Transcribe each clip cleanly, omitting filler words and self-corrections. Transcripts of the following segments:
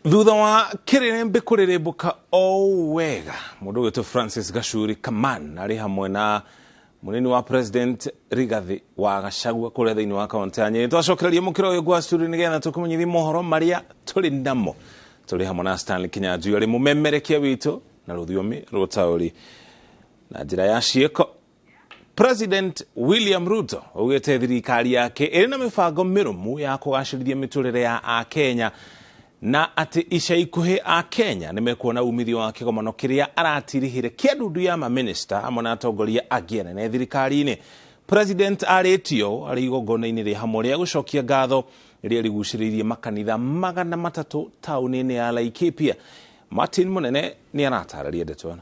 Thutha wa kirembe kurerebuka wega mundu wetu Francis Gachuri Kaman ari hamwe na munini wa president Rigathi wa Gachagua kuria thiini wa kaunti ya Nyeri twacokereria mukiro uyu gwa studio nigetha tukumenyeria mohoro maria turi namo turi hamwe na Stanley Kinyanjui ari mumemerekia witu na ruthiomi rutauri na njira ya cieko. President William Ruto augite thirikari yake iri na mibango mirumu ya kugacirithia miturire ya Akenya na ati ica ikuhi a Kenya nimekuona umithio wa kigomano kiria aratirihire kiadundu ya maminista amwe na atongoria angĩ anene thirikari-ini. President aretio ari igongona-ini ri hamwe ria gucokia ngatho iria riguciriirie makanitha 300 tauni-ini ya Laikipia. Martin Munene ni aratararia ndeto ĩno.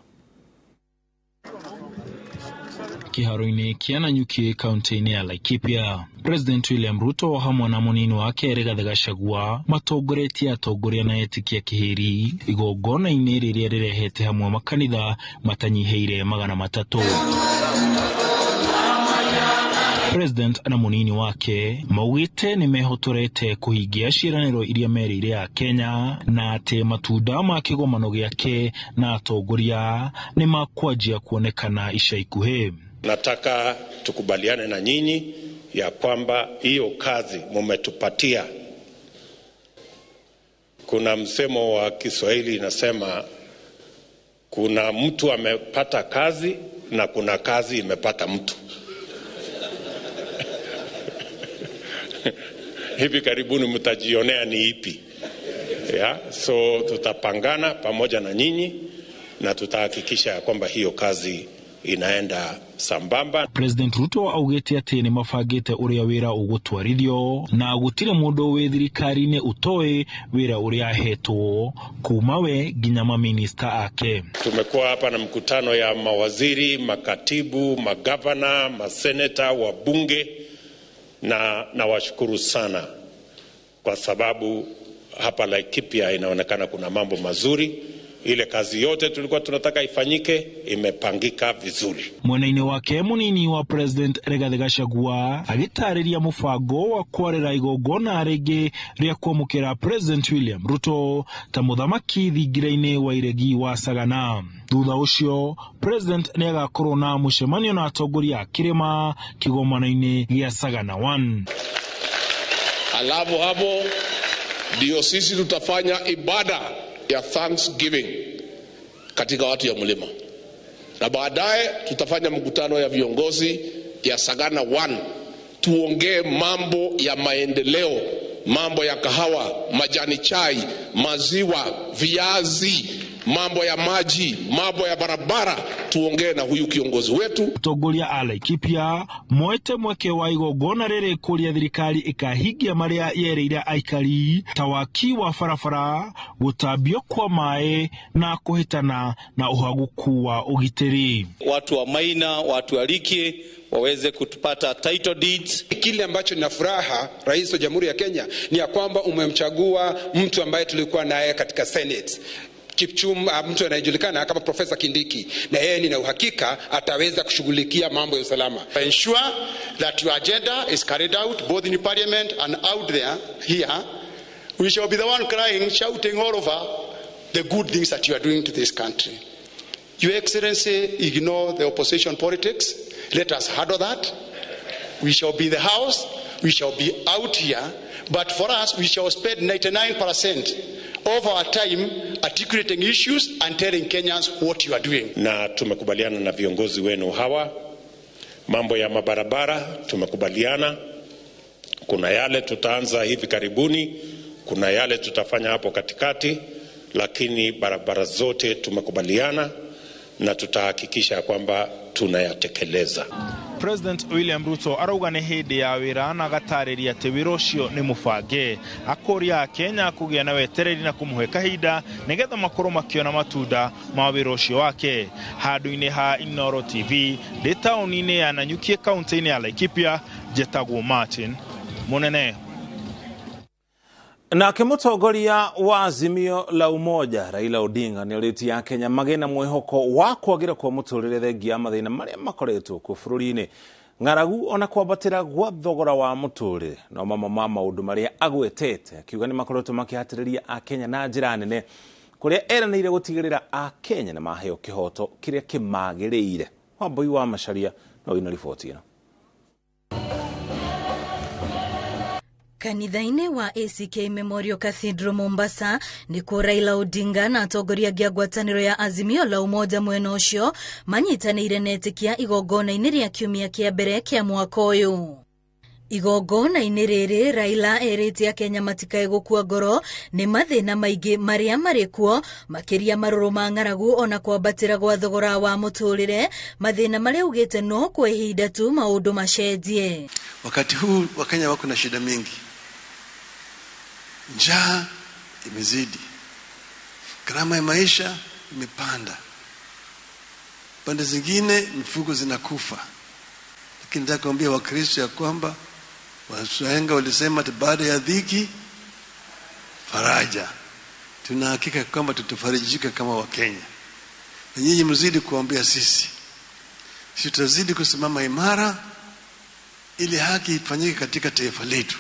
Kiharo-ini kia Nanyuki kaunti-ini ya Laikipia, President William Ruto hamwe na munini wake Rigathi Gachagua matongoretie atongoria na etikia kihiri igongona-ini riria rirehete hamwe makanitha matanyiheire 300. President na munini wake maugite ni mehotorete kuhingia ciiraniro iria merire ya Kenya na ati matunda ma kigomano giake na atongoria ni makwanjia kuonekana ica ikuhi. Nataka tukubaliane na nyinyi ya kwamba hiyo kazi mumetupatia. Kuna msemo wa Kiswahili inasema kuna mtu amepata kazi na kuna kazi imepata mtu. Hivi karibuni mtajionea ni ipi. So tutapangana pamoja na nyinyi na tutahakikisha ya kwamba hiyo kazi inaenda sambamba. President Ruto augete ati ni mafagite uria wira ugutwarithio na gutire mundu wi thirikari-ini utoe wira uria ahetwo kuma we nginya maminista ake. Tumekuwa hapa na mkutano ya mawaziri, makatibu, magavana, maseneta, wabunge na washukuru sana kwa sababu hapa Laikipia inaonekana kuna mambo mazuri. Ile kazi yote tulikuwa tunataka ifanyike imepangika vizuri. Mwena-ini wake munini wa President Rigathi Gachagua agitariria mubango wa kwarera igongona ringi ria kwamukira President William Ruto ta muthamaki thingira-ini wa iregi wa Sagana. Thutha ucio President ni agakorwo na mucemanio na atongoria a kirima kigomano-ini gia Sagana 1. Alafu hapo ndio sisi tutafanya ibada ya Thanksgiving katika watu ya mlima, na baadaye tutafanya mkutano ya viongozi ya Sagana 1 tuongee mambo ya maendeleo, mambo ya kahawa, majani chai, maziwa, viazi, mambo ya maji, mambo ya barabara, tuongee na huyu kiongozi wetu. Atongoria a Laikipia moete mweke wa igongona riri kuria thirikari ikahingia maria yereire aikari ta waki wa barabara, gutambio kwa mae na kuhitana na uhaguku wa ugitiri. Watu wa Maina, watu wa Riki waweze kutupata title deeds. Kile ambacho nina furaha Rais wa Jamhuri ya Kenya ni ya kwamba umemchagua mtu ambaye tulikuwa naye katika Senate, mtu anayejulikana kama Professor Kindiki, na yeye nina uhakika ataweza kushughulikia mambo ya usalama. Ensure that your agenda is carried out both in parliament and out there here. We shall be the one crying, shouting all over the good things that you are doing to this country. Your Excellency, ignore the opposition politics. Let us handle that. We shall be the house, we shall be out here, but for us we shall spend 99% of our time articulating issues and telling Kenyans what you are doing. Na tumekubaliana na viongozi wenu hawa mambo ya mabarabara, tumekubaliana kuna yale tutaanza hivi karibuni, kuna yale tutafanya hapo katikati, lakini barabara zote tumekubaliana na tutahakikisha kwamba tunayatekeleza. President William Ruto arauga ni hindi ya wira na agatariria ati wira ucio ni mubange akoria Kenya kugia na wetereri na kumuhe kahinda nigetha makorwo makiona matunda ma wira ucio wake. Handu-ini ha iNooro TV ndi tauni-ini ya Nanyuki kaunti-ini ya Laikipia, jetagwo Martin Munene. Na kimutongoria wa Azimio la Umoja Raila Odinga ni oritia Kenya magena mwihoko wa kwagira kwa muturire thengia mathina maria makoretwo ku bururi-ini ng'aragu ona kwambatĩra gwa thogora wa mũtũrĩre no mamwe ma maũndũ marĩa agwetete akiuga nĩ makoretwo makĩhatĩrĩria Akenya na njĩra nene kũrĩa eranĩire gũtigĩrĩra Akenya nĩ maheo kĩhoto kĩrĩa kĩmagĩrĩire. Wambui wa Macharia no ina riboti ĩno. Kanitha-inĩ wa ACK Memorial Cathedral Mombasa nĩkuo Raila Odinga na atongoria a ngwatanĩro ya Azimio la Umoja mwena ũcio manyitanĩire netĩkia igongona-inĩ rĩa kiumia kĩa mbere kĩa mwaka ũyũ. Igongona-inĩ rĩrĩ Raila erĩte Akenya matikae gũkua ngoro nĩ mathĩna maingĩ marĩa marĩ kuo makĩria marũrũ ma ng'aragu ona kwambatĩra gwa thogora wa mũtũrĩre, mathĩna marĩa ugĩte no kwa ihinda tu maũndũ macenjie. Wakati huu Wakenya wako na shida mingi. Njaa imezidi, gharama ya maisha imepanda, pande zingine mifugo zinakufa. Lakini nataka kuambia Wakristo ya kwamba Wahenga walisema baada ya dhiki faraja. Tuna hakika kwamba tutafarijika kama Wakenya, na nyinyi mzidi kuambia sisi tutazidi kusimama imara ili haki ifanyike katika taifa letu.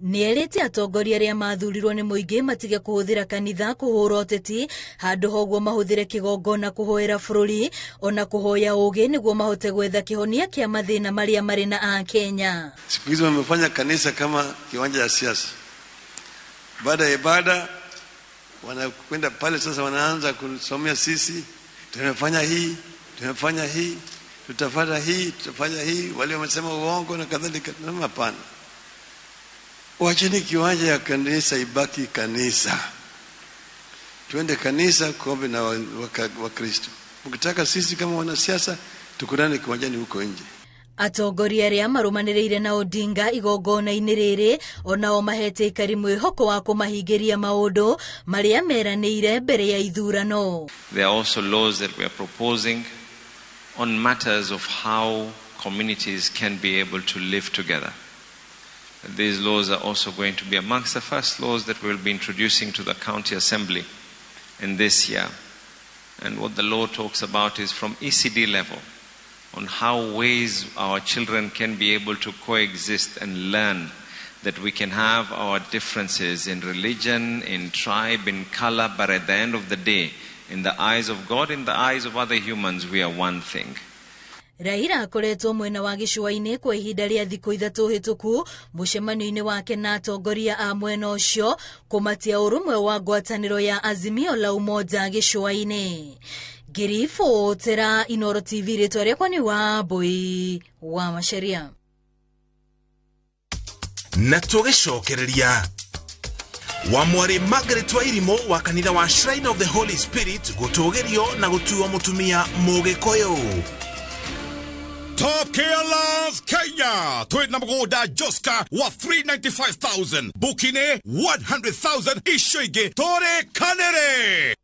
Nĩerĩte atongoria arĩa mathurirwo nĩ mũingĩ matige kũhũthĩra kanitha kũhũra ũteti, handũ hoguo mahũthĩre kĩgongona kũhoera bũrũri ona kũhoya ũgĩ nĩguo mahote gwetha kĩhonia kĩa mathĩna marĩa marĩ na Akenya. Siku hizi wamefanya kanisa kama kiwanja cha siasa. Baada ya ibada wanakwenda pale sasa, wanaanza kusomea sisi tumefanya hii, tumefanya hii, tutafanya hii, tutafanya hii, wale wamesema uongo na kadhalika. Hapana. Wacheni kiwanja ya kanisa ibaki kanisa. Tuende kanisa kuombe na Wakristo. Mkitaka sisi kama wanasiasa tukutane kiwanjani huko nje. Atongoria arĩa marũmanĩrĩire na Odinga igongona-inĩ rĩrĩ onao mahete ikari mwĩhoko wa kũmahingĩria maũndũ marĩa meranĩire mbere ya ithurano. There are also laws that we are proposing on matters of how communities can be able to live together. These laws are also going to be amongst the first laws that we'll be introducing to the County Assembly in this year. And what the law talks about is from ECD level on how ways our children can be able to coexist and learn that we can have our differences in religion, in tribe, in color, but at the end of the day, in the eyes of God, in the eyes of other humans, we are one thing. Raila akoretwo mwena wa gĩcũa-inĩ kwa ihinda rĩa thikũ ithatũ hĩtũku mũcemanio-inĩ wake na atongoria a mwena ũcio kũmatia ũrũmwe wa ngwatanĩro ya Azimio la Umoja gĩcũa-inĩ. Ngĩribotera iNooro TV, rĩtwa rĩakwa nĩ Wambui wa Macharia. Na tũgĩcokereria Wamwari Margaret Wairimu wa kanitha wa Shrine of the Holy Spirit gũtũgĩrio na gũtuo mũtumia mũgĩkũyũ. Top Gear Love Kenya. Twina mgoda Joska wa 395,000. Bukine 100,000. Ishoige Tore Kanere.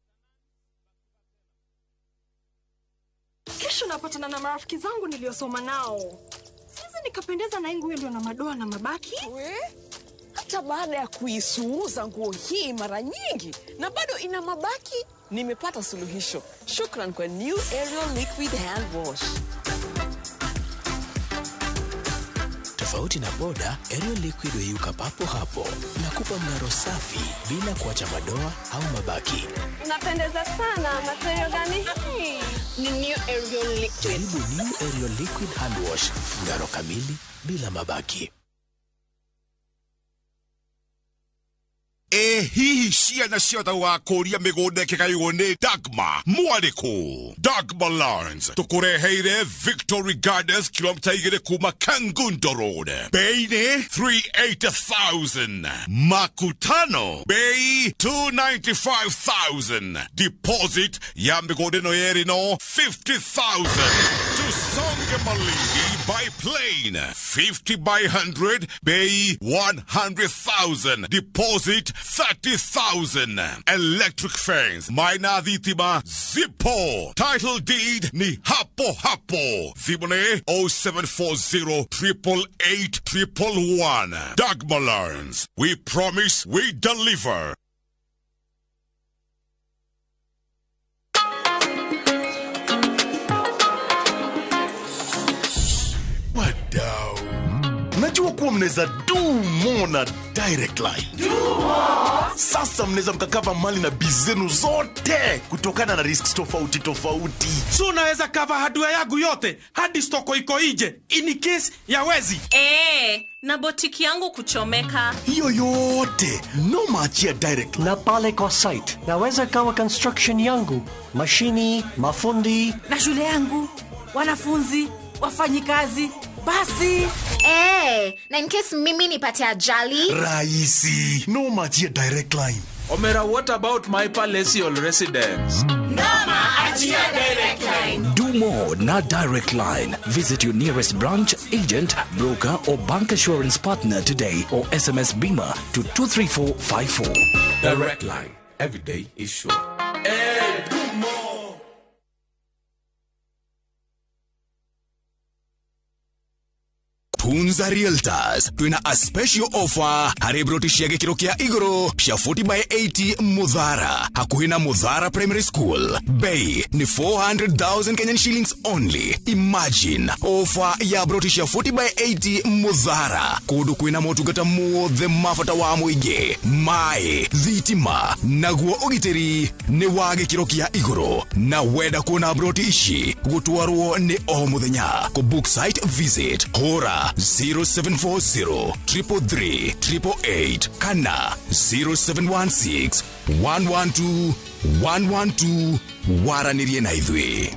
Kesho napatana na marafiki zangu niliosoma nao. Sasa nikapendeza na nguo ndio na madoa na mabaki. Hata baada ya kuisuuza nguo hii mara nyingi na bado ina mabaki, nimepata suluhisho. Shukran kwa New Ariel Liquid Hand Wash. Tofauti na boda, Ariel Liquid huyuka papo hapo na kupa mng'aro safi bila kuacha madoa au mabaki. Unapendeza sana. Material gani hii? Ni New Ariel Liquid. Jaribu New Ariel Liquid Hand Wash, mng'aro kamili bila mabaki. Hihi ciana ciothe wa kũria mĩgũnda ĩkĩgaywo nĩ Dagma Mwarĩkũ. Dagma Lawrence tũkũreheire Victory Gardens kilomita 2 kuma Kangundo Road. Bei nĩ 380,000. Makutano bei 295,000. Deposit ya mĩgũnda ĩno yerĩ no 50,000. Tusonge Malindi by plane 50 by 100 bei 100,000. Deposit 30,000. Electric fence Maina Dhitima Zippo. Title deed ni hapo hapo. Zibone 0740 888 111. Dagma Lawrence. We promise we deliver. What Unajua kuwa mnaweza do more na Direct Line. Do more. Sasa mnaweza mkakava mali na bizenu zote kutokana na risks tofauti tofauti. So unaweza cover hardware yangu yote hadi stoko iko nje in case ya wezi. Na botiki yangu kuchomeka. Hiyo yote no maachia Direct Line. Na pale kwa site naweza kawa construction yangu, mashini, mafundi na shule yangu, wanafunzi, wafanyikazi. Basi na in case mimi nipate ajali rahisi, no maachia Direct Line. Omera, what about my palatial residence? Nama achia Direct Line. Do more na Direct Line. Visit your nearest branch, agent, broker or bank assurance partner today or SMS Bima to 23454. Direct Line. Every day is sure. Do more. Punza Realtors twina a special offer hari brotishia gikiro kia iguru cia 40/80 Mudhara hakuhi na Mudhara Primary School. Bei ni 400,000 Kenyan shillings only. Imagine offer ya brotishia 40/80 Mudhara kudu kwina motungata mothe mafata wa muingi mai thitima naguo ugitiri ni wa gikiro kia iguru na wenda kuona broti ici gutwarwo ni o muthenya. Ku book site visit hora 0740 333 888 kana 0716 112 112 waranirie na ithui.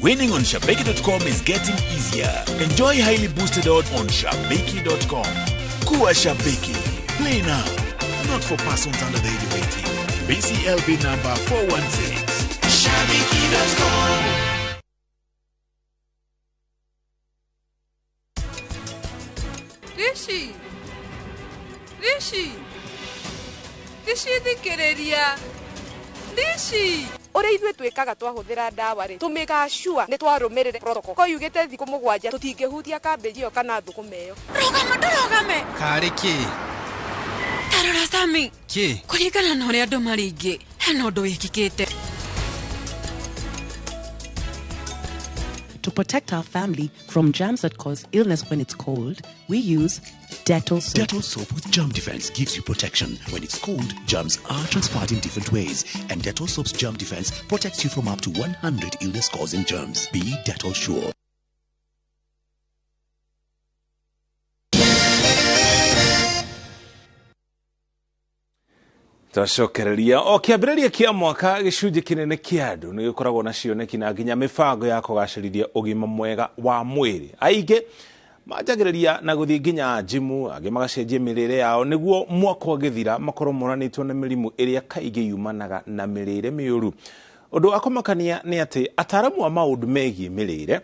Winning on Shabiki.com is getting easier. Enjoy highly boosted odds on Shabiki.com. Kuwa Shabiki. Play now. Not for persons under the age of 18. BCLB number 416. Shabiki.com. Rishi thikereria. Rishi. Ore ithuĩ twĩkaga twahuthira ndawa ri tumiga sure ni twarumirire protocol ko yugite thiku 7 tutingehutia kambĩji yo kana thukuma ĩyo. Rogame kari ki tarora Sami ki kuringana na ũrĩa andũ maringi hena ũndũ wĩkĩkĩte. To protect our family from germs that cause illness when it's cold, we use Dettol soap. Dettol soap with germ defense gives you protection. When it's cold, germs are transferred in different ways. And Dettol soap's germ defense protects you from up to 100 illness-causing germs. Be Dettol sure. Twacokereria o kiambĩrĩria kia mwaka gĩcunjĩ kinene kia andũ nĩ gĩkoragwo na cioneki na nginya mĩbango ya kũgacĩrithia ũgima mwega wa mwĩrĩ. Aingĩ manjagĩrĩria na gũthiĩ nginya jimu, angĩ magacenjia mĩrĩre yao nĩguo mwaka ũgĩthira makorwo moranĩtwo na mĩrimũ ĩrĩa kaingĩ yumanaga na mĩrĩre mĩũru. Ũndũ wa kũmakania nĩ atĩ ataaramu a maũndũ megiĩ mĩrĩre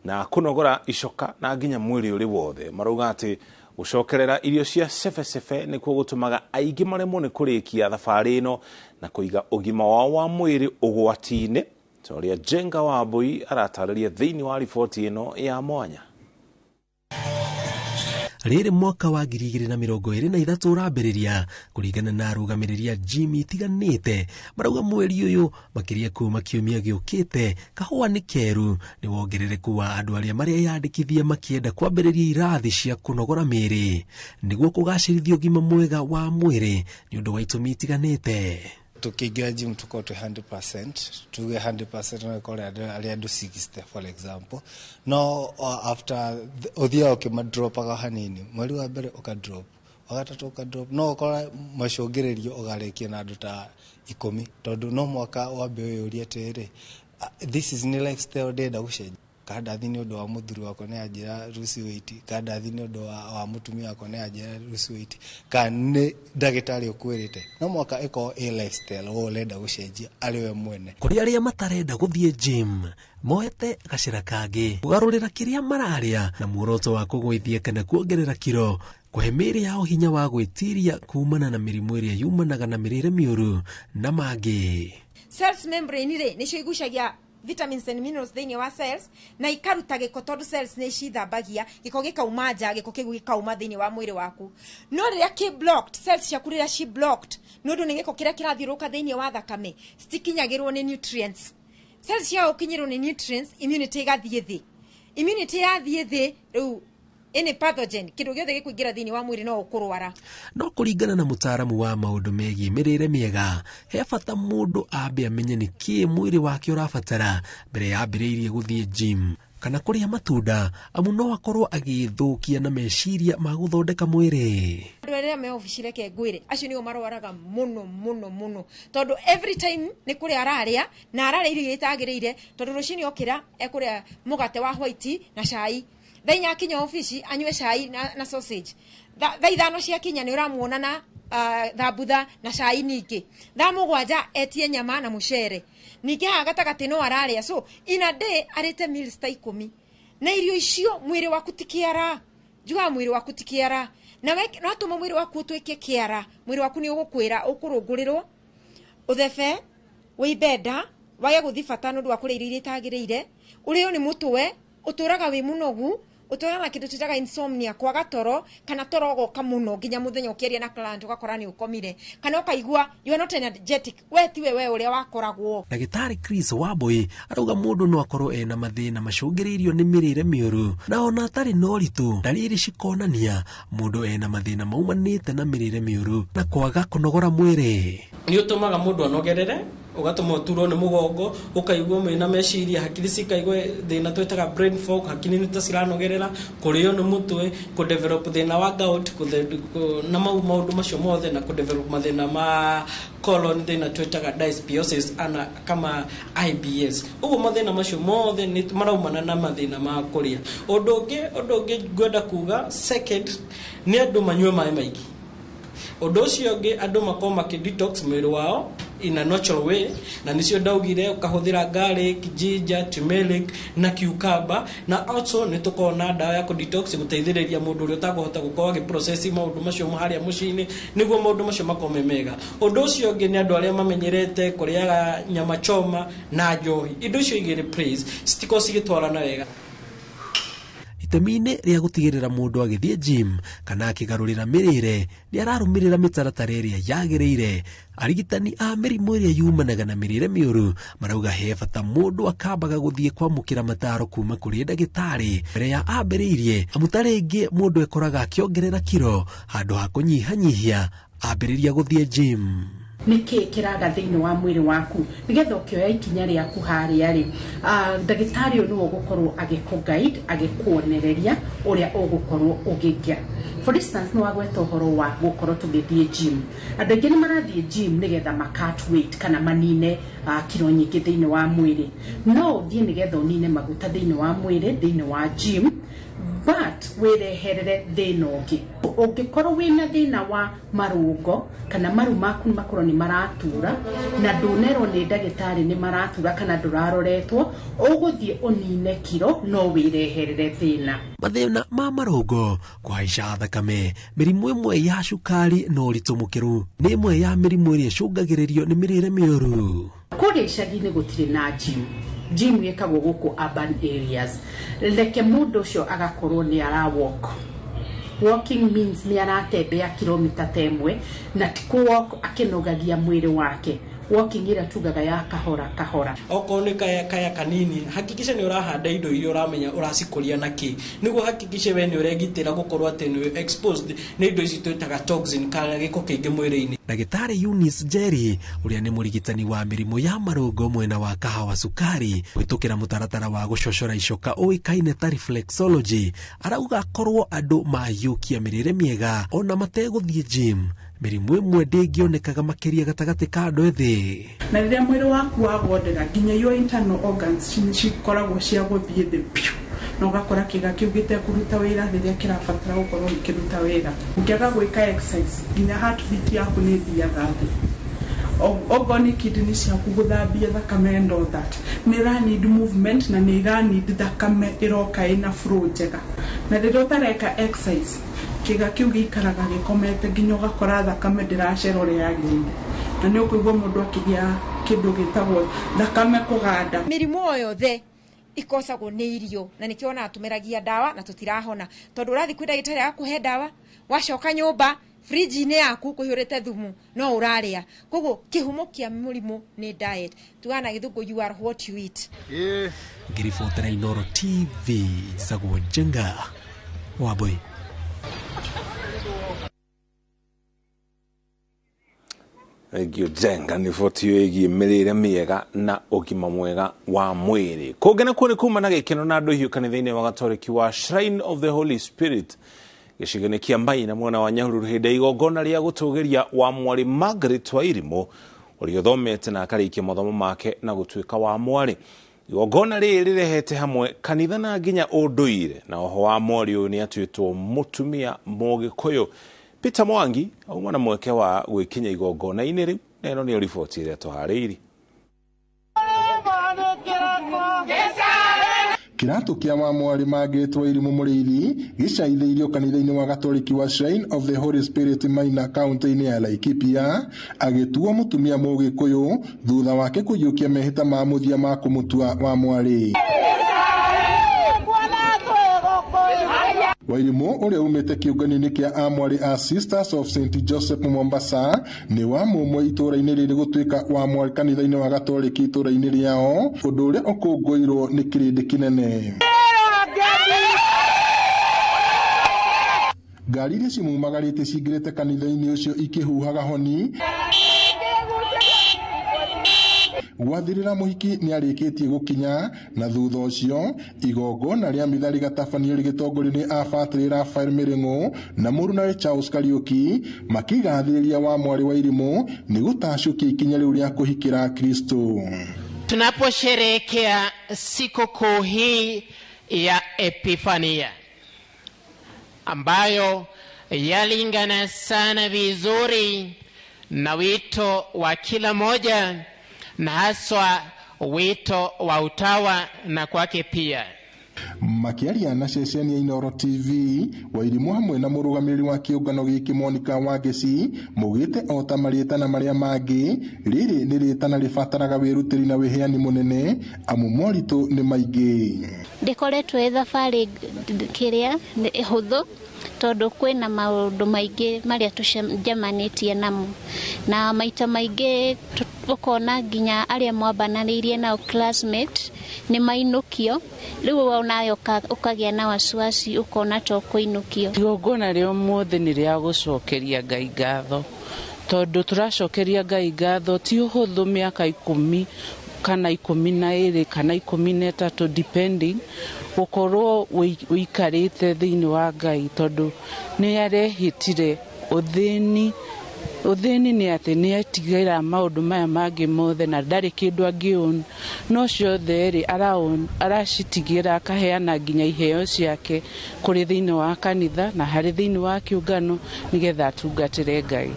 na kũnogora icoka na nginya mwĩrĩ ũrĩ wothe marauga atĩ gucokerera irio cia cebecebe nikuo gutumaga aingĩ maremwo nĩ kũrĩkia thabarĩ ĩno na kũiga ũgima wao wa mwĩrĩ ũgwati-inĩ. Toria Jenga wa Mbui aratarĩria thĩinĩ wa riboti ĩno ya mwanya. Rĩrĩ mwaka wa 2023 ũrambĩrĩria kũringana na arũgamĩrĩria gym itiganĩte marauga mweri ũyũ makĩria kuma kiumia gĩũkĩte kahũa nĩ keru nĩ wongerereku wa andũ arĩa marĩa yandĩkithia makĩenda kwambĩrĩria irathi cia kũnogora mĩĩrĩ nĩguo kũgacĩrithia ũgima mwega wa mwĩrĩ nĩ ũndũ wa itũmi itiganĩte. Tukiingia gym tuko to 100%, tuge 100% na kore ali 60 for example. No after othia okimadrop aga hanini mweri wa mbere ukadrop wagatatu ukadrop no kora macungĩrĩrio ugarekia na andũ ta 10 tondu no mwaka wa mbere uria tere this is new lifestyle ndenda gucenjia kandathi ni undu wa muthuri wako ne ajira rusi weight kandathi ni undu wa mutumia wako ne ajira rusi weight kane ndagitari ukwirite no mwaka iko a lifestyle wo lenda gucenjia ari we mwene kuri aria matarenda guthie gym moete gacira kangĩ kugarurira kiria mararia na muoroto wa kugwithia kana kuongerera kiro kuhe mĩĩrĩ yao hinya wa gwĩtiria kumana na mĩrimũ ĩrĩa yumanaga na mĩrĩre mĩũru na mangĩ. Cells membrane ire nicio igucagia vitamins and minerals thĩinĩ wa cells na ikaruta gĩko tondu cells nĩ cithambagia gĩko gĩkauma nja gĩko kĩu gĩkauma thĩinĩ wa mwĩrĩ waku no rĩrĩa kĩ blocked cells ciaku rĩrĩa ci blocked nĩ ũndũ nĩ gĩko kĩrĩa kĩrathiũrũka thĩinĩ wa thakame citikinyagĩrwo nĩ nutrients cells ciao kinyĩrwo nĩ nutrients immunity igathiĩ thĩ immunity yathie thi riu any pathogen kindu giothe gikuingira thini wa mwiri no ukurwara. No kuringana na mutaaramu wa maundu megie mirire miega, he bata mundu ambe amenye ni ki mwiri wake urabatara mbere ya ambiriirie guthie gym kana kuria matunda, amu no akorwo agithukia na meciria ma guthondeka mwiri. Andu aria me office reke ngwire acio nigo marwaraga muno tondu every time ni kuria araria na araria irio itagirire tondu rucini okira ekuria mugate wa white na cai. Thainya akinya office anywe cai na sausage. Thaithano cia kinya ni uramuona na thabutha na cai ningi. Mugwanja etie nyama na mucere. Ningi hagatagati no araria, so in a day arete meals ta 10. Na irio icio mwiri waku tikiara. Juga mwiri waku tikiara. Na atuma mwiri waku utwike kiara. Mwiri waku ni ugukwira ukurungurirwo. Uthebe, wibenda, wage guthi bata nundu wa kuria irio itagirire. Urio ni mutwe, uturaga wi munogu. Utora na kindu tutaga insomnia, kwaga toro kana toro goka muno nginya muthenya ukieria na client ugakora ni ukomire kana ukaigua you are not energetic, we tiwe we uria wakoragwo. Ndagitari Chris Wambui arauga mundu no akorwo ena mathina macungiriirio ni mirire miuru na ona atari no ritu dalili cikonania mundu ena mathina maumanite na mirire miuru na kwaga kunogora mwiri. Ni utumaga mundu anogerere ugatuma uturo ni mugongo ukaigua mwina meciria hakiri cikaigua thina twetaga brain fog, hakiri ni taciranogerera kurio ni mutwe ku develop thina wa gout na maundu macio mothe na ku develop mathina ma colon thina twetaga dysbiosis ana kama IBS. Ugo mathina macio mothe ni maraumana na mathina ma kuria. Undu ungi gwenda kuga second ni andu manywe mai maingi. Undu ucio ungi andu makoma ki detox mwiri wao in a natural way, na nicio ndaugire ukahuthira garlic, ginger, turmeric na cucumber, na also nitukona dawa ya ku detox guteithiriria mundu uri utakuhota gukorwo agiprocess maundu macio haria mucini niguo maundu macio makome mega. Undu ucio ungi ni andu aria mamenyerete kuriaga nyama choma na njohi. Indo icio igire praise citiko cigitwarana wega. Itemine ria gutigirira mundu agithie gym kana akigarurira mirire ni ararumirira mitaratara iria yagiriire. Arigitani a mirimu iria yumanaga na mirire miuru marauga he bata mundu akambaga guthie kwamukira mataro kuma kuri ndagitari mbere ya ambiriirie, amu taringi mundu ekoraga akiongerera kiro handu ha kunyihanyihia ambiriria guthie gym. Niki kiraga thiini wa mwiri waku nigetha ukioya ikinya riaku haria ri ndagitari uyu no gukorwo agikuguide agikuonereria uria ugukorwo ugigia. For instance, no agweta uhoro wa gukorwo tugithie gym. Andu aingi ni marathie gym nigetha makat weight kana manine kilo nyingi thiini wa mwiri. No uthie nigetha unine maguta thiini wa mwiri thiini wa gym, but wireherere thina ungi. Ungikorwo wina thina wa marungo kana maru maku makorwo ni maratura na ndunerwo ni ndagitari ni maratura kana nduraroretwo, uguthie unine kiro no wireherere thina. Mathina ma marungo, kuhaica thakame, mirimu imwe ya cukari no ritumukiru ni imwe ya mirimu iria icungagiririo ni mirire miuru. Kuria icagi-ini gutiri na gym. Gym yekagwo guku urban areas. Leke mundu ucio agakorwo ni ara walk. Walking means ni aratembea kilomita 1 na tiku walk akinogagia mwiri wake. Walking ira tugaga ya kahora kahora. Oko ni kaya kanini, hakikisha ni urahanda indo irio uramenya uracikuria naki. Niguo hakikisha we ni uregitira gukorwo ati ni exposed ni indo ici twitaga toxin kana giko kingi mwiri-ini. Ndagitari Eunice Jerry uria ni murigitani wa mirimu ya marungo mwena wa kahawa sukari witukira mutaratara wa gucoshora icoka uikaine ta reflexology arauga korwo andu mayukia mirire miega ona mateguthie gym mirimu imwe ndingionekaga makiria gatagati ka andu ethi. Na riria mwiri waku wagondera nginya your internal organs cikoragwo cia guthie thi piu no gakora kiga kiu gitekuruta wira riria kirabatara gukorwo gikiruta wira. Ungiaga gwika exercise nginya heartbeat yaku ni thiaga thi. Organic kidney ciaku guthambia thakame and all that ni need movement na ni need thakame iroka ina flow njega. Na riria utareka exercise kiga kiu gikaraga gikomete nginya ugakora thakame ndiracera uria yagirire na ni ukuigua mundu akigia kindu gitagwo thakame kuganda. Mirimu o yothe ikosagwo ni irio na nikiona atumiragia dawa na tutirahona tondu urathi kwenda gitari akuhe dawa wacoka nyumba fridge ne yaku kuhurete thumu no uraria kogo kihumo kia murimu ni diet tuana githungu you are what you eat. Ngiriboti na iNooro TV Sagwo Jenga Waboy. Egio Jenga ni fotio egi merere miega na ogima mwega wa mwiri. Kogena kuni kuma na gekeno na andu hiu kanitha-ini wa Gatoreki wa Shrine of the Holy Spirit. Gicigene kia Mbai na mwana wa Nyahururu hinde igongona ria gutugiria wa mwari Margaret wa Irimo uri uthomete na akarikia mathomo make na gutuika wa mwari. Igongona riri rirehete hamwe kanitha na nginya unduire na oho wa mwari uyu ni atuitwo mutumia Mugikuyu. Peter Mwangi auma na mweke wa gwikinya igongona-ini riu na ino ni riboti iria tuharĩirie. Kiratu kia mwari Margaret wa Irimo Mũrĩithi gicaithĩirio kanitha-ini wa Gatoreki wa Shrine of the Holy Spirit Maina kaunti-ini ya Laikipia agĩtuo mutumia Mũgĩkũyũ thutha wake kũiyũkia mehĩta ma mũthia ma kũmũtua wa mwari. Wairimu uria umete kiungani-ini kia amwari a Sisters of St. Joseph Mombasa ni wa mumwe itura-ini riri gutuika wa mwari kanitha-ini wa Gatoreki itura-ini riao undu uria ukungũirwo ni kirindi kinene. Ngari iria cimumagarĩte cingĩrĩte kanitha-ini ucio ikihuhaga honi gwathirira muhiki ni arĩkĩtie gukinya na thutha ucio igongona ria mithari gatabanio rigitongorio ni abatĩrĩ Rafael Mirengo na mũruna Charles Kariuki makigathĩrĩria wa mwari wa Irimo ni gũtacũkia ikinya rĩu ria kuhikira Kristo. Tunaposherehekea sikukuu hii ya Epifania ambayo yalingana sana vizuri na wito wa kila moja na haswa wito wa utawa na kwake pia. Makiaria na ceceni ya iNooro TV Wairimu hamwe na mũrũgamĩrĩri wa kĩũngano gĩkĩ Monica Wangeci mugĩte o ta marĩtana marĩa mangĩ rĩrĩ nĩ rĩtana rĩbataraga wĩrutĩri na wĩheani mũnene amu moritũ nĩ maingĩ. Ndĩkoretwo thabarĩ kĩrĩa hũthũ tondu kwina maundu maingi maria tujamanĩtie namo na maita maingi ukona nginya aria mwambananirie nao classmate ni mainukio riu wona ukagia na wasiwasi ukona to kuinukio. Igongona rĩo mothe ni ria gucokeria Ngai ngatho tondu turacokeria Ngai ngatho ti uhuthu miaka 10 kana 12 kana 13 depending ukorwo uikarite thiini wa Ngai tondu ni arehitire uthini ni ati ni atigira maundu maya mangi mothe na ndari kindu angiona no ciothe ri aracitigira akaheana nginya iheo ciake kuri thiini wa kanitha na hari thiini wa kiungano nigetha atungatire Ngai.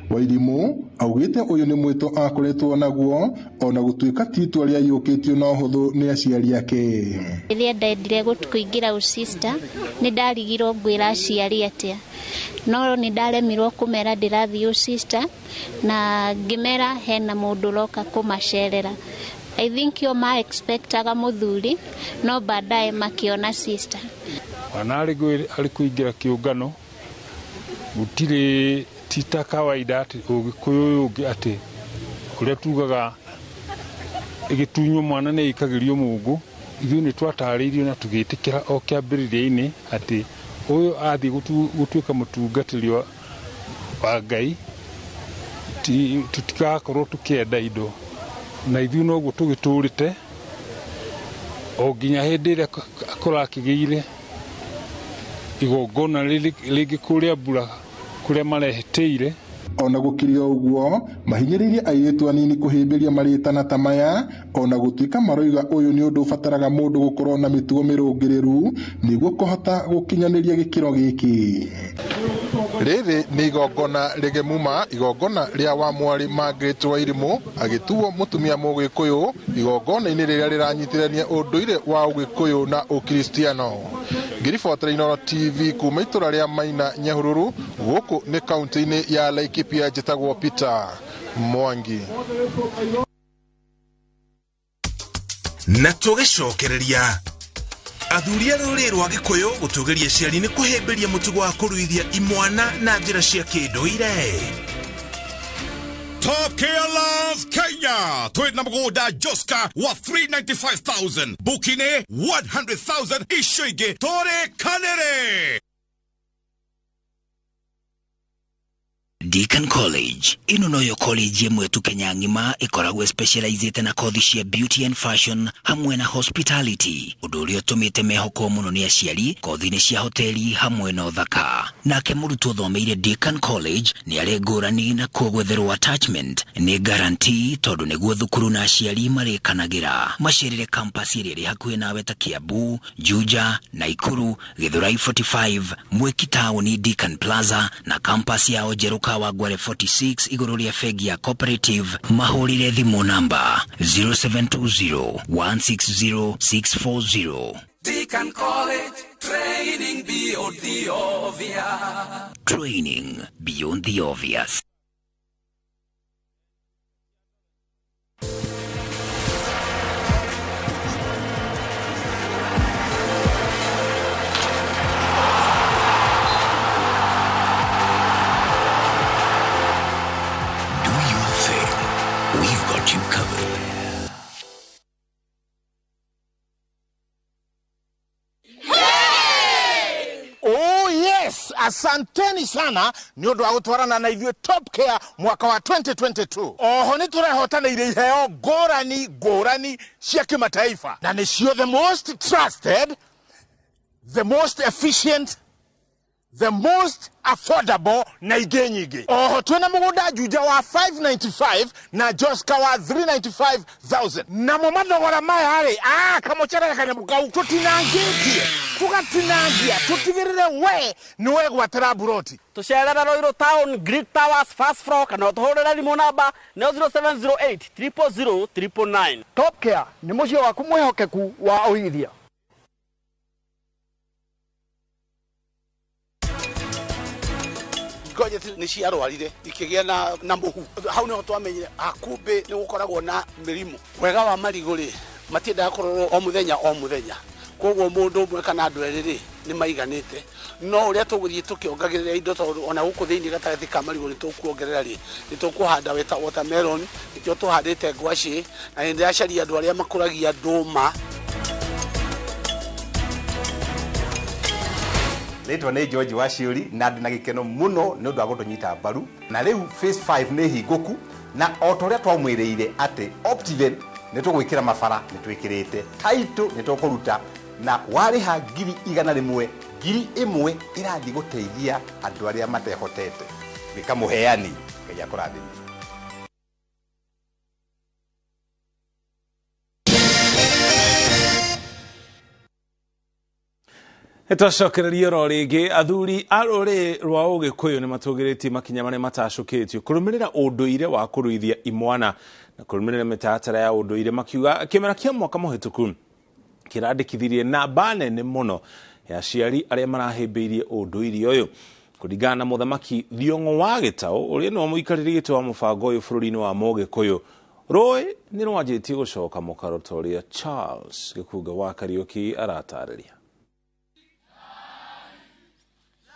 Wairimu augite uyu ni mwito akoretwo naguo ona gutuika titwa ria yukitio na huthu ni aciari ake. Ria ndendire gutukuingira usista ni ndarigirwo ngwira aciari atia no ni ndaremirwo kumera ndirathi usista na ngimera hena mundu roka kumacerera. I think yo ma expectaga muthuri no baadaye makiona sister. Wanari alikuingira kiungano gutire tita kawaida ati Ugikuyu ugi ati kuria tugaga igitunyo mwana ne ikagirio Mungu ithu ni twatariirio na tugitikira o kiambiriria-ini ati uyu athi gutuika mutungatiri wa Ngai tutikakorwo tukienda indo na ithu no guo tugiturite o nginya hindi ria kurakigire igongona rigi kuria mbura kuria mareheteire. Ona gukiria uguo mahinyiririe airitu anini kuhimbiria maritana ta maya ona gutuika maroiga uyu ni undu ubataraga mundu gukorwo na mitugo mirungiriru niguo kuhota gukinyaniria gikiro giki. Riri ni igongona rigemuma igongona ria wa mwari Margaret wa Irimo agituo mutumia Mugikuyu igongona-ini riria riranyitirania unduire wa Ugikuyu na Ukristiano. Ngiribotera iNooro TV kuma itura ria Maina Nyahururu guku ni kaunti-ini ya Laikipia njitagwo Peter Mwangi. Na tugicokereria Athuria rũrĩ rwa Gĩkũyũ gũtũgĩria ciari nĩ kũhĩmbĩria mũtugo wa kũruithia imwana na njĩra cia kĩndũire. Top Gear Love Kenya. Tweet na mgoda Joska wa 395,000. Bukine 100,000 ishoige tore kanere. Deakin College ino noyo college yemwe tu Kenya ngima ikoragwo specialized na kothi cia beauty and fashion hamwe na hospitality. Undu uria utumite mehoko muno ni aciari kothi ni cia hoteli hamwe na uthaka. Nake murutwo thomeire Deakin College ni ari ngurani na kugwetherwo attachment ni guarantee tondu niguo thukuru na aciari marikanagira. Macerere campus iria ri hakuhi nawe ta Kiambu, Juja, Naikuru, Githurai 45, Mwiki Town, Deakin Plaza na campus ya Ojeruka Wagware 46 iguru ria fegi ya cooperative. Mahurire thimu namba 0720-160-640. Deakin College, training beyond the obvious. Training beyond the obvious. We've got you covered. Hey! Oh yes, asanteni sana niondo wa gutwarana na ithuĩ Top Care mwaka wa 2022. Oho ni turehotana ile iheo ngũrani cia kimataifa. Na nĩcio the most trusted, the most efficient, the most affordable na ingĩ nyingĩ. Oho twina mũgũnda Juja wa 595 na Joska wa 395,000. Na mumathogora maya rĩ kamocherera kana mukau tutinangĩtie tugatinangia tutigirire we niwe gwatĩra buroti. Tucerera Roiro Town, Greek Towers, first floor kana tuhurira thimũ namba 0708 000 999. Top Care nĩ mũciĩ waku mwĩhokeku wa ũigithia. Project ni cia rwarire ikigia na muhu hau no twamenyire akumbe ni gukoragwo na mirimu wega wa mariguri matienda kororo o muthenya koguo mundu umwe kana andu eriri ni maiganite no uria tuguthie tukiongagirira indo tondu ona guku thiini gatagati ka mariguri tukuongerera ri ni tukuhanda weta watermelon nikio tuhandite ngwaci na ndi acaria andu aria makuragia nduma. Letwa nĩ George Waciuri na ndĩ na gĩkeno mũno nĩ ũndũ wa gũtũnyita mbaru na rĩu phase 5 nĩ hingũku na o ta ũrĩa twamwĩrĩire atĩ Optiven nĩ tũgwĩkĩra mabara nĩ twĩkĩrĩte title nĩ tũkũruta na warĩha 100,000 1,000 irathiĩ gũteithia andũ arĩa matehotete wĩka mũheani Ngai akũrathimie. Etocokereria ro rĩngĩ athuri a rũrĩrĩ rwa Ũgĩkũyũ nĩ matũgĩrĩtie makinya marĩa matacũkĩtio kũrũmĩrĩra ũndũire wa kũruithia imwana na kũrũmĩrĩra mĩtaratara ya ũndũire makiuga kĩmera kĩa mwaka mũhĩtũku kĩrandĩkithirie namba nene mũno ya aciari arĩa marahĩmbĩirie ũndũire ũyũ. Kũringana na Mũthamaki Thiong'o wa Gĩtaũ ũrĩa nĩwe mũikarĩri gĩtĩ wa mũbango ũyũ bũrũri-inĩ wa Mũgĩkũyũ, rũĩ nĩ rwanjĩtie gũcoka mũkaro ta ũrĩa Charles Gĩkunga wa Kariũki aratarĩria.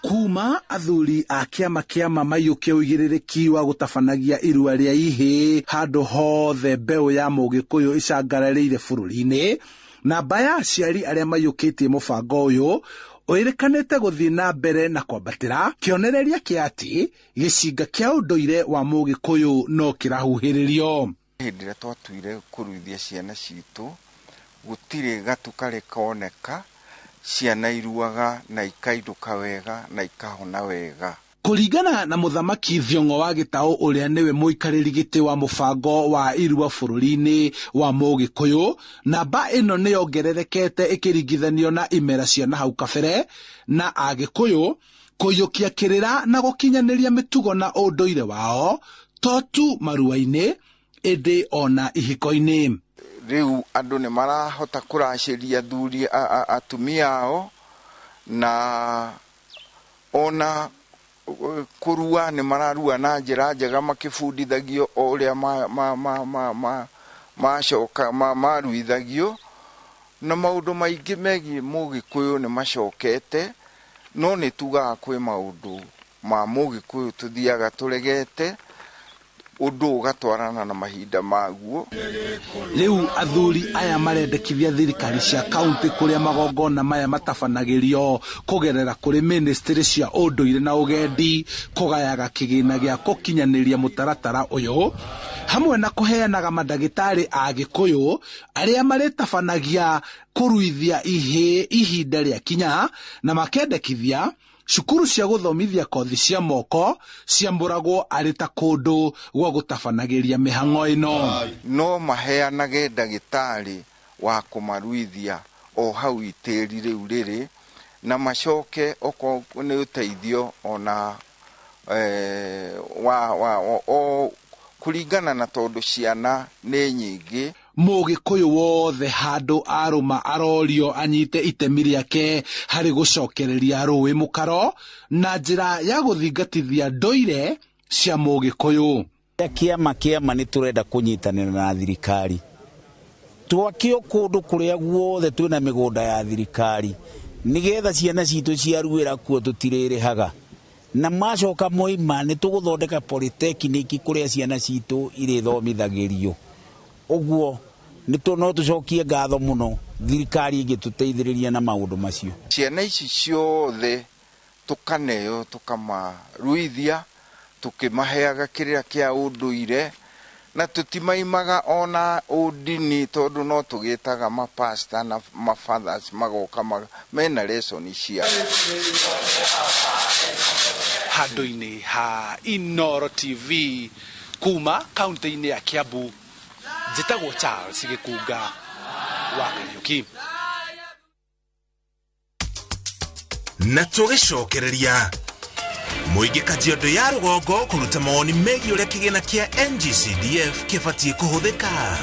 Kuma athuri a kĩama kĩa mamayũkia ũigĩrĩrĩki wa gũtabanagia irua rĩa ihĩ handũ hothe mbeũ ya Mũgĩkũyũ icangararĩire bũrũri-inĩ, namba ya aciari arĩa mayũkĩtie mũbango ũyũ ũĩrĩkanĩte gũthiĩ na mbere na kwambatĩra, kĩonereria kĩa atĩ gĩcinga kĩa ũndũire wa Mũgĩkũyũ no kĩrahuhĩrĩrio. Hĩndĩ ĩrĩa twatuire kũruithia ciana citũ gũtirĩ gatu karĩ koneka, ciana iruaga na ikainduka wega na ikahona wega. Kũringana na Mũthamaki Thiong'o wa Gĩtaũ ũrĩa nĩwe mũikarĩri gĩtĩ wa mũbango wa irua bũrũri-inĩ wa Mũgĩkũyũ, namba ĩno nĩ yongererekete ĩkĩringithanio na imera cia na hau kabere, na Agĩkũyũ kũiyũkia kĩrĩra na gũkinyanĩria mĩtugo na ũndũire wao to tu marua-inĩ ĩndĩ ona ihiko-inĩ. Rĩu andũ nĩ marahota kũracĩria athuri atumia ao na ona kurua nĩ mararua na njĩra njega makĩbundithagio o ũrĩa macoka maruithagio na maundu maingi megi Mugikuyu ni macokete no ni tugaga kwi maundu ma Mugikuyu tuthiaga turegete undu ugatwarana na mahinda maguo. Riu athuri aya marendekithia thirikari cia kaunti kuria magongona maya matabanagirio kugerera kuri ministry cia unduire na ugendi kugayaga kigina gia kukinyaniria mutaratara uyu hamwe na kuheanaga madagitari a Gikuyu aria maritabanagia kuruithia ihinda ria kinya na makendekithia cukuru cia guthomithia kothi cia moko ciamburagwo ari ta kundu gwa gutabanagiria mihango ino. No maheanage ndagitari wa kumaruithia o hau itiri riu riri na macoke oko ni uteithio ona kuringana na tondu ciana ni nyingi. Mugikuyu wothe handu aruma arorio anyite itemi riake hari gucokereria ruwi mukaro na njira ya guthingatithia ndoire cia Mugikuyu. Kiama ni turenda kunyitanira na thirikari twakio kundu kuria guothe twina migunda ya thirikari nigetha ciana citu ciaruira kuo tutirirehaga na macoka moima ni tuguthondeka polytechnic kuria ciana citu irithomithagirio. Uguo no tucokie ngatho muno thirikari ingituteithiriria na maundu macio. Ciana ici ciothe tukaneo tukamaruithia tukimaheaga kiria kia unduire na tutimaimaga ona udini tondu no tugitaga mapasta na mafathers magoka mena lesson cia handu-ini ha iNooro TV kuma kaunti-ini ya Kiambu. Njitagwo Charles Gikunga wa Kariuki. Na tugicokereria muingi Kajiado ya Rugongo kuruta maoni megi uria kigina kia NGCDF kibatie kuhuthika.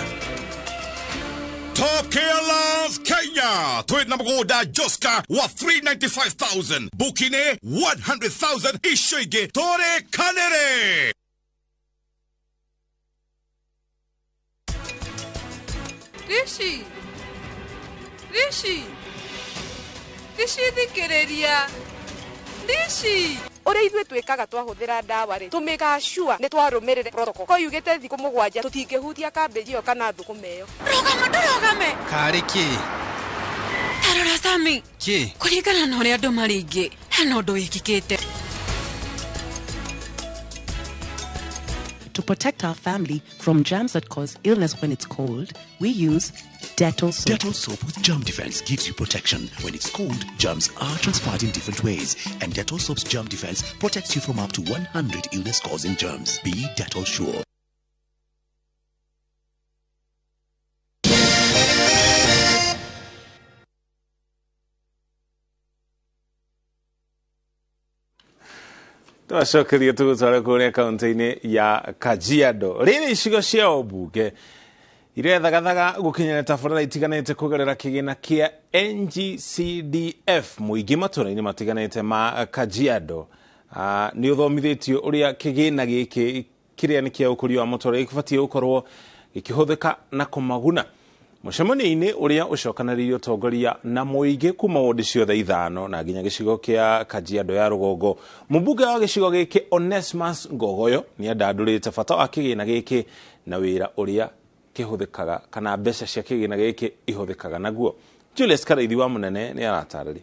Top Gear Love Kenya. Tweet na mgoda Joska wa 395,000. Bukine 100,000 ishige tore kanere. Rishi thikiriria Rishi ore ithuĩ twĩkaga twahuthira ndawa ri tumiga sure ni twarumirire protocol ko yugite thiku 7 tutingihutia kambĩji iyo kana thukuma iyo. Rugame kariki tarora Sami ki kuringana na uria andu maringi hena undu wikikite. To protect our family from germs that cause illness when it's cold, we use Dettol soap. Dettol soap with germ defense gives you protection. When it's cold, germs are transferred in different ways. And Dettol soap's germ defense protects you from up to 100 illness-causing germs. Be Dettol sure. Twacokeria tugutwara kuria kaunti-ini ya Kajiado. Riri icigo cia ubunge irethagathaga gukinyana tabarĩra itiganĩte kugerera kigina kia NGCDF muingi matũra-inĩ matiganĩte ma Kajiado ni uthomithĩtio uria kigina gĩkĩ kiria nĩ kia ũkũria wa matũra gĩbatie gũkorwo gĩkĩhũthĩka na kũmaguna. Mũcemanio-inĩ uria ũcokanĩrĩirio ũtongoria na mũingĩ kuma wodi ciothe ithano na nginya gĩcigo kia Kajiado ya Rugongo, mũmbunge wa gĩcigo gĩkĩ Onesmus Ngogoyo ni andandũrĩte bata wa kigina gĩkĩ na wĩra uria kĩhũthĩkaga kana mbeca cia kigina gĩkĩ ihũthĩkaga naguo. Julius Karaithi wa Munene ni aratarĩria.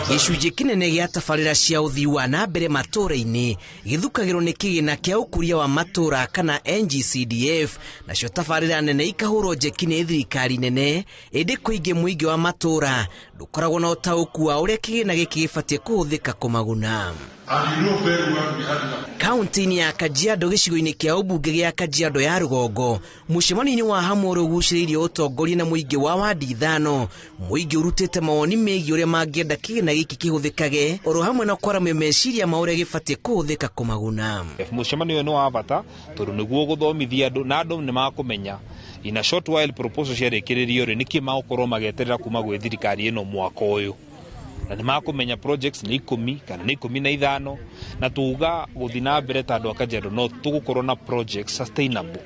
Gĩcunjĩ kĩnene gĩa tabarĩra cia ũthii wa na mbere matũra-inĩ gĩthukagĩrwo nĩ kĩgĩna kĩa ũkũria wa matũra kana NGCDF, nacio tabarĩra nene ikahũrwo njeki nĩ thirikari nene, ĩndĩ kũingĩ mũingĩ wa matũra ndũkoragwo na ũtaũku wa ũrĩa kĩgĩna gĩkĩ gĩbatie kũhũthĩka kũmaguna. Kaunti-inĩ ya Kajiado gĩcigo-inĩ kĩa ũmbunge gĩa Kajiado ya Rugongo, mũcemanio-inĩ wa hamwe ũrĩa ũgucĩrĩirie ũtongoria na mũingĩ wa wadi ithano, mũingĩ ũrutĩte mawoni megiĩ ũrĩa mangĩenda kĩgĩna gĩkĩ kĩhũthĩkage oro hamwe na kwaramia meciria ma ũrĩa gĩbatie kũhũthĩka kũmaguna. Mũcemanio ũyũ nĩ wa bata tondũ nĩguo gũthomithia andũ na andũ nĩ makũmenya in a short while proposal ciarĩkĩrĩrio rĩ nĩkĩ magũkorwo magĩeterera kuma gwĩ thirikari ĩno mwaka ũyũ, na nĩ makumenya projects ni 10 kana ni 15 na tuga guthi na mbere ta andu a Kajiado no tugukorwo na projects sustainable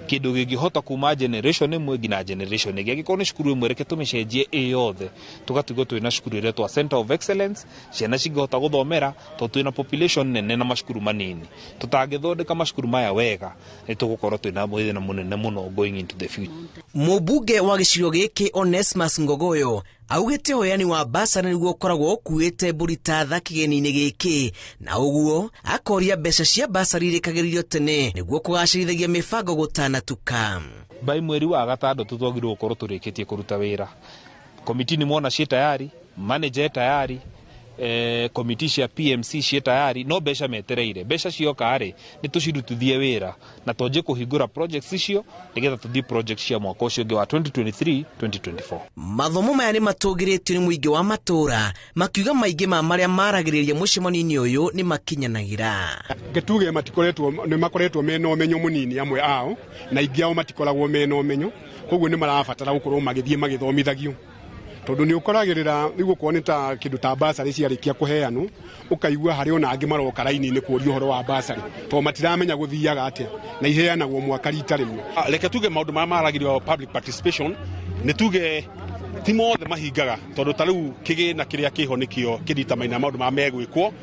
kindu gingihota kuma generation imwe nginya generation igi gikorwo ni cukuru imwe reke tumicenjie yothe tugatigo twina cukuru ire twa center of excellence ciana cingihota guthomera to twina population nene na macukuru manini tutangithondeka macukuru maya wega ni tugukorwo twina mwithina munene muno going into the future. Mubunge wa gicigo giki Onesmus Ngogoyo augite hoyani wa basari niguo koragwo kuite burita kigeni-ini giki na uguo akoria mbeca cia basari rikagiririo tene niguo kugacirithagia mibango gutanatuka. By mweri wa gatandatu twagirwo gukorwo turikitie kuruta wira. Komiti ni mona cie tayari, manager tayari, komiti cia PMC cie tayari, no mbeca metereire. Mbeca cioka ari ni tucirutithie wira na tonje kuhingura projects icio nigetha tuthii projects cia mwaka ucio wa 2023-2024. Mathomo maya ni matugiritio ni muingi wa matura makiuga maingi ma maria maragiriria mucemanio uyu ni makinyanagira. Getuge matikoretwo mena umenyo munini amwe ao na ingi ao matikoragwo mena umenyo koguo ni marabatara gukorwo magithie magithomithagio tondu ni ukoragirira nigo kuoneta kindu ta basari ciarikia kuheanwo ukaigua hari ona angi maroka raini-ini kuoria horo wa basari to matiramenya guthiaga atia na iheanagwo mwaka rita rimwe. Reke tuge maundu ma maragirio public participation ni tuge ti mothe mahingaga tondu tariu kigina kiria kiho nikio kiditamaina maundu ma megwikwo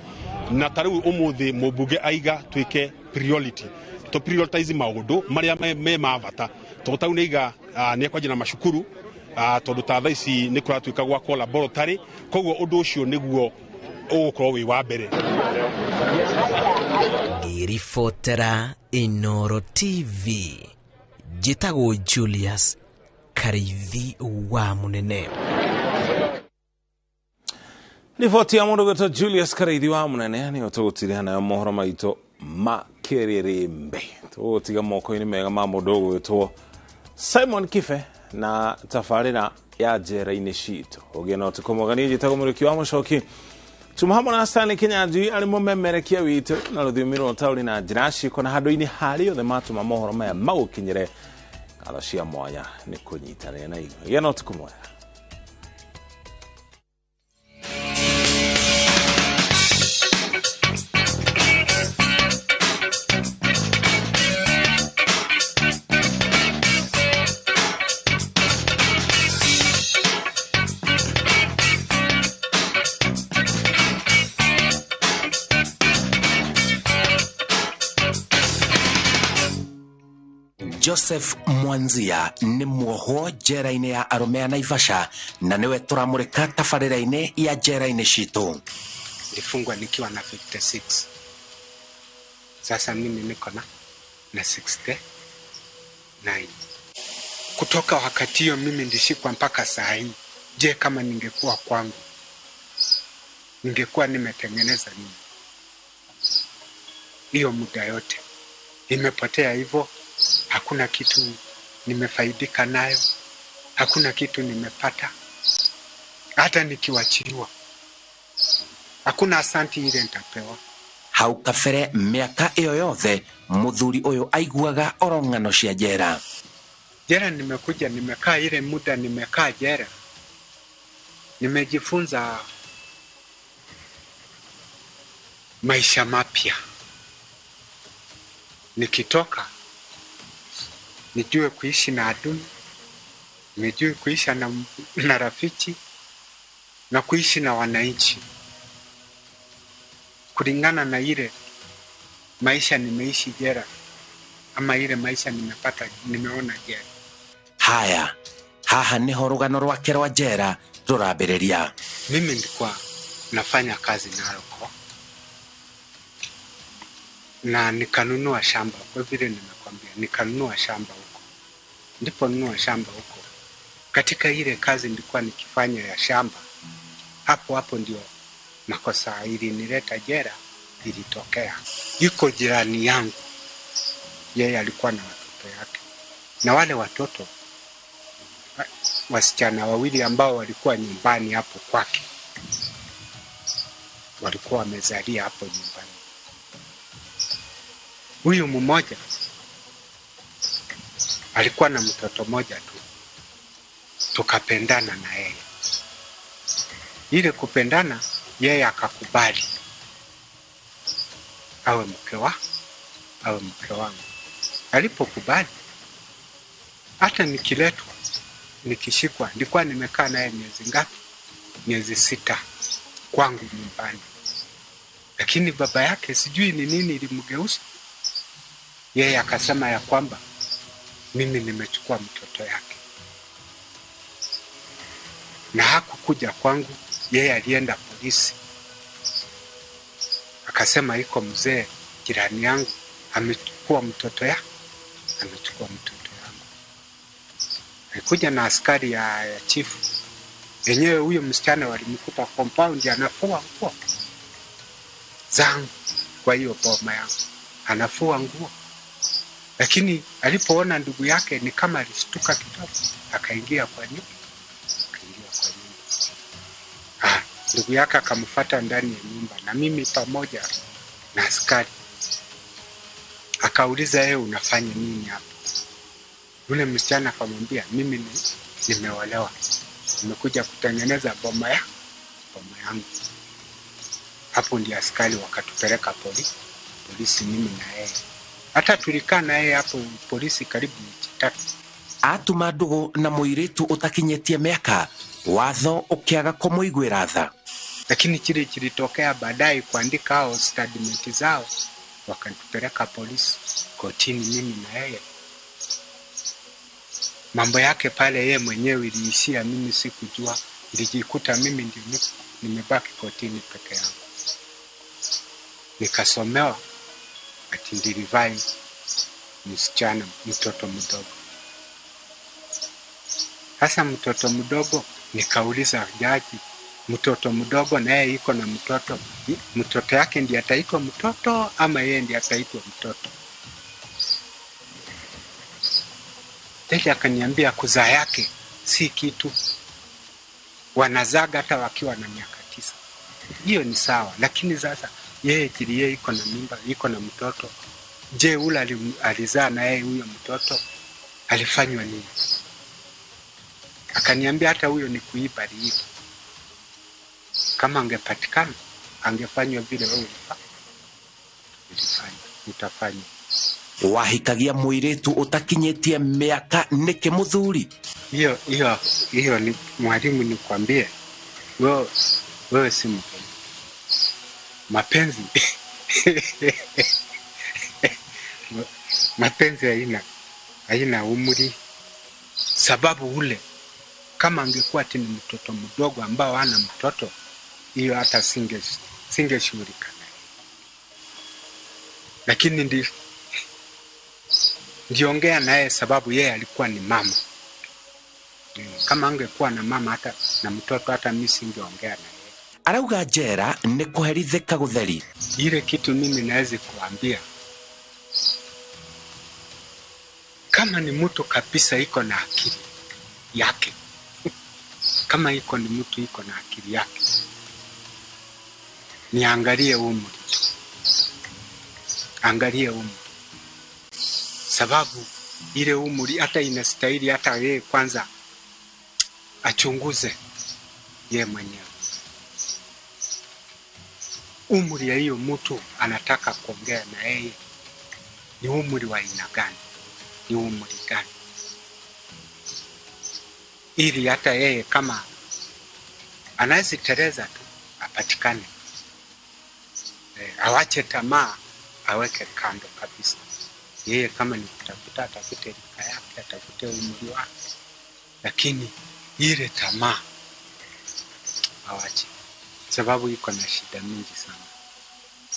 na tariu umuthi mubunge aiga twike priority to prioritize maundu maria me mavata to tau niga ni kwajina mashukuru tondu ta thaa ici ni kuratuika gwakwo laboratory koguo undu ucio niguo ugukorwo wi wa mbere. Irifotera iNooro TV jitagwo Julius Karithi wa munene. Riboti ya mundu gwetwo Julius Karithi wa munene ni utugutiria nayo mohoro maito makiririmbe tugutiga moko-ini mega ma mundu gwetwo Simon Kife na tafarira ya jera-ini citu ugena utukomogania jitagwo muriki wa mucoki tumhamwe na Stanley Kinyanjui ari mumemerekia witu na ruthiomi rwa tauri na njira ciko na handu-ini hari othe matuma mohoro maya magukinyire ngatho cia mwanya ni kunyitanira na igwe ugena utukomogania. Joseph Mwanzia ni mwohwo jera-ini ya arume ya Naivasha na niwe turamurika tafarira-ini ya jera-ini citu. Nilifungwa nikiwa na 56. Sasa mimi niko na 69. Kutoka wakati hiyo mimi ndishikwa mpaka saa hii. Je, kama ningekuwa kwangu ningekuwa nimetengeneza nini? Hiyo muda yote imepotea hivyo. Hakuna kitu nimefaidika nayo, hakuna kitu nimepata. Hata nikiwachiliwa hakuna asanti ile nitapewa. Hau kabere miaka iyo yothe muthuri uyu aiguaga orong'ano cia jera. Jera nimekuja nimekaa ile muda nimekaa jera, nimejifunza maisha mapya. Nikitoka nijue kuishi na adui, nijue kuishi na rafiki na kuishi na wananchi kulingana na ile maisha nimeishi jera ama ile maisha nimepata nimeona jera. Haya, haha niho rugano rwake rwa jera rurambiriria. Mimi nilikuwa nafanya kazi Naroko na nikanunua shamba, kwa vile nimekwambia nikanunua shamba huko. Ndipo nunua shamba huko. Katika ile kazi nilikuwa nikifanya ya shamba, hapo ndio makosa ilinileta jera ilitokea. Yuko jirani yangu, yeye alikuwa na watoto yake, na wale watoto wasichana wawili ambao walikuwa nyumbani hapo kwake, walikuwa wamezalia hapo nyumbani. Huyu mmoja alikuwa na mtoto mmoja tu, tukapendana na yeye. Ile kupendana, yeye akakubali awe mke wangu. Alipokubali, hata nikiletwa nikishikwa, nilikuwa nimekaa naye miezi ngapi? Miezi 6 kwangu nyumbani. Lakini baba yake sijui ni nini ilimgeuza. Yeye akasema ya kwamba mimi nimechukua mtoto yake. Na hakukuja kwangu, yeye alienda polisi. Akasema iko mzee jirani yangu amechukua mtoto yangu. Alikuja na askari ya chifu. Yenyewe huyo msichana walimkuta compound anafua nguo zangu kwa hiyo boma yangu. Anafua nguo. Lakini alipoona ndugu yake ni kama alishtuka kidogo, akaingia kwa nyumba. Ndugu yake akamfuata ndani ya nyumba na mimi pamoja na askari. Akauliza, yeye unafanya nini hapa? Yule msichana akamwambia, mimi nimeolewa. Nimekuja kutengeneza boma yangu. Hapo ndio askari wakatupeleka polisi mimi na yeye. Hata tulikaa na yeye hapo polisi karibu wiki 3. Atuma ndugu na muiritu utakinyetie miaka, watho ukiaga kumuiguira tha. Lakini kile kilitokea baadaye kuandika hao statement zao, wakatupeleka polisi kotini mimi na yeye. Mambo yake pale yeye mwenyewe iliishia, mimi sikujua. Nilijikuta mimi ndio nimebaki kotini peke yangu. Nikasomewa ati ndilivai msichana, mtoto mdogo. Sasa mtoto mdogo, nikauliza jaji, mtoto mdogo na yeye iko na mtoto yake ndiye ataitwa mtoto ama yeye ndiye ataitwa mtoto? Jaji akaniambia kuzaa yake si kitu, wanazaga hata wakiwa na miaka 9. Hiyo ni sawa, lakini sasa yeye kile iko na mimba, iko na mtoto. Je, ule alizaa na yeye huyo mtoto alifanywa nini? Akaniambia hata huyo ni kuiba aliiba. Kama angepatikana angefanywa vile wewe utafanya. Wahikagia muiritu utakinyetie miaka niki muthuri? Hiyo ni mwalimu, nikwambie wewe si mpenzi. Mapenzi haina umri. Sababu ule kama angekuwa ni mtoto mdogo ambao hana mtoto, hiyo hata singeshughulika naye. Lakini ndiongea naye sababu yeye alikuwa ni mama. Kama angekuwa na mama hata na mtoto, hata mimi singeongea naye. Arauga njera ni kuherithika gutheri. Ile kitu mimi naweza kuambia, kama ni mtu kabisa iko na akili yake, kama iko ni mtu iko na akili yake, niangalie umri. Angalie umri. Sababu ile umri hata inastahili hata yeye kwanza achunguze yeye mwenyewe. Umri ya hiyo mtu anataka kuongea na yeye ni umri wa aina gani? Ni umri gani? Ili hata yeye kama anaweza tereza tu apatikane. Awache tamaa, aweke kando kabisa. Yeye kama ni kutafuta, atafute rika yake, atafute umri wake. Lakini ile tamaa awache. Sababu iko na shida mingi sana.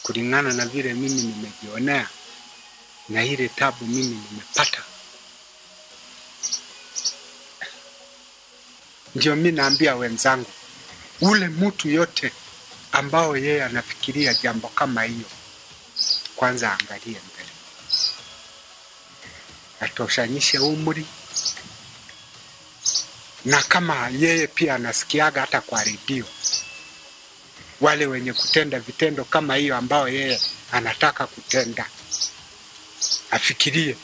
Kulingana na vile mimi nimejionea na ile tabu mimi nimepata. Ndio mimi naambia wenzangu, ule mtu yote ambao yeye anafikiria jambo kama hiyo, kwanza angalie mbele. Atoshanyishe umri. Na kama yeye pia anasikiaga hata kwa redio wale wenye kutenda vitendo kama hiyo ambao yeye anataka kutenda, afikirie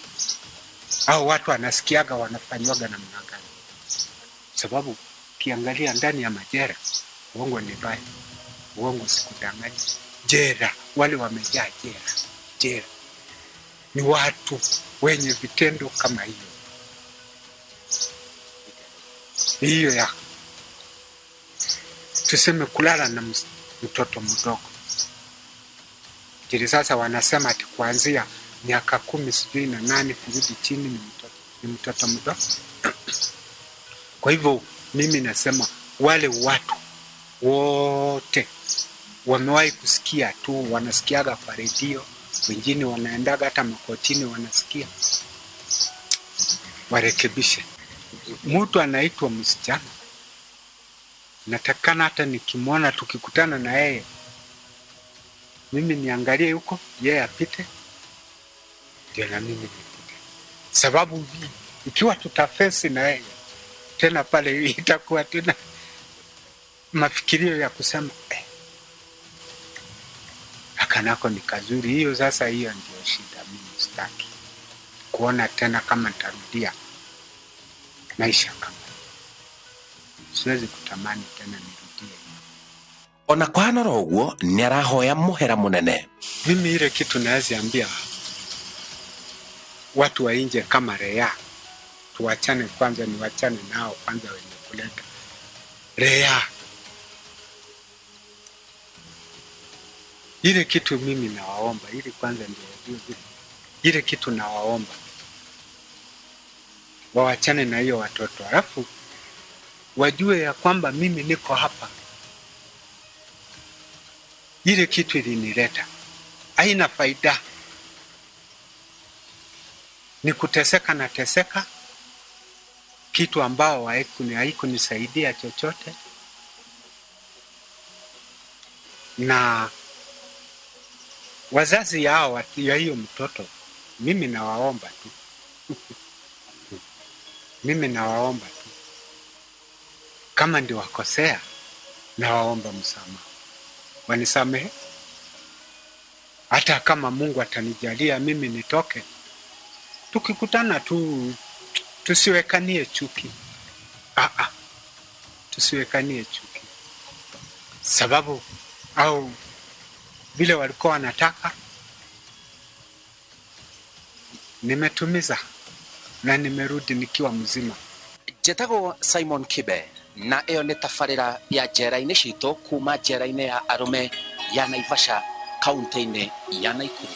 au watu anasikiaga wanafanywaga namna gani. Sababu kiangalia ndani ya majera, uongo ni mbaya. Uongo sikudanganya. Jera, wale wamejaa jera ni watu wenye vitendo kama hiyo. hiyo ya tuseme kulala na mtoto mdogo. Kili sasa wanasema ati kuanzia miaka 10 sijui na 8 kurudi chini ni mtoto mdogo. Kwa hivyo mimi nasema wale watu wote wamewahi kusikia tu, wanasikiaga kwa redio, wengine wanaendaga hata makotini wanasikia, warekebishe. Mtu anaitwa msichana, natakana hata nikimwona tukikutana na yeye mimi niangalie huko, yeye apite ndio na mimi nipite. Sababu ikiwa tutafesi na yeye tena pale itakuwa tena mafikirio ya kusema akanako ni kazuri. Hiyo sasa, hiyo ndio shida. Mimi sitaki kuona tena kama nitarudia maisha kama, siwezi kutamani tena nirudie. Ona kwana roguo ni arahoya muhera munene. Mimi ile kitu naweza ambia watu wa nje kama Rea, tuachane kwanza, niwachane nao kwanza wenye kuleta Rea. Ile kitu mimi nawaomba, ili kwanza ndio ile kitu nawaomba, wawachane na hiyo watoto, alafu wajue ya kwamba mimi niko hapa. Ile kitu ilinileta haina faida, ni kuteseka na teseka, kitu ambao haikunisaidia chochote. Na wazazi yao ya hiyo mtoto, mimi nawaomba tu mimi nawaomba tu, kama ndio wakosea, nawaomba msamaha, wanisamehe. Hata kama Mungu atanijalia mimi nitoke, tukikutana tu, tusiwekanie chuki. Tusiwekanie chuki, sababu au vile walikuwa wanataka nimetumiza na nimerudi nikiwa mzima. Njetago Simon Kibe, na ĩyo nĩ tabarĩra ya njera-inĩ citũ kuma njera-inĩ ya arũme ya Naivasha, kaunti-inĩ ya Naikuru.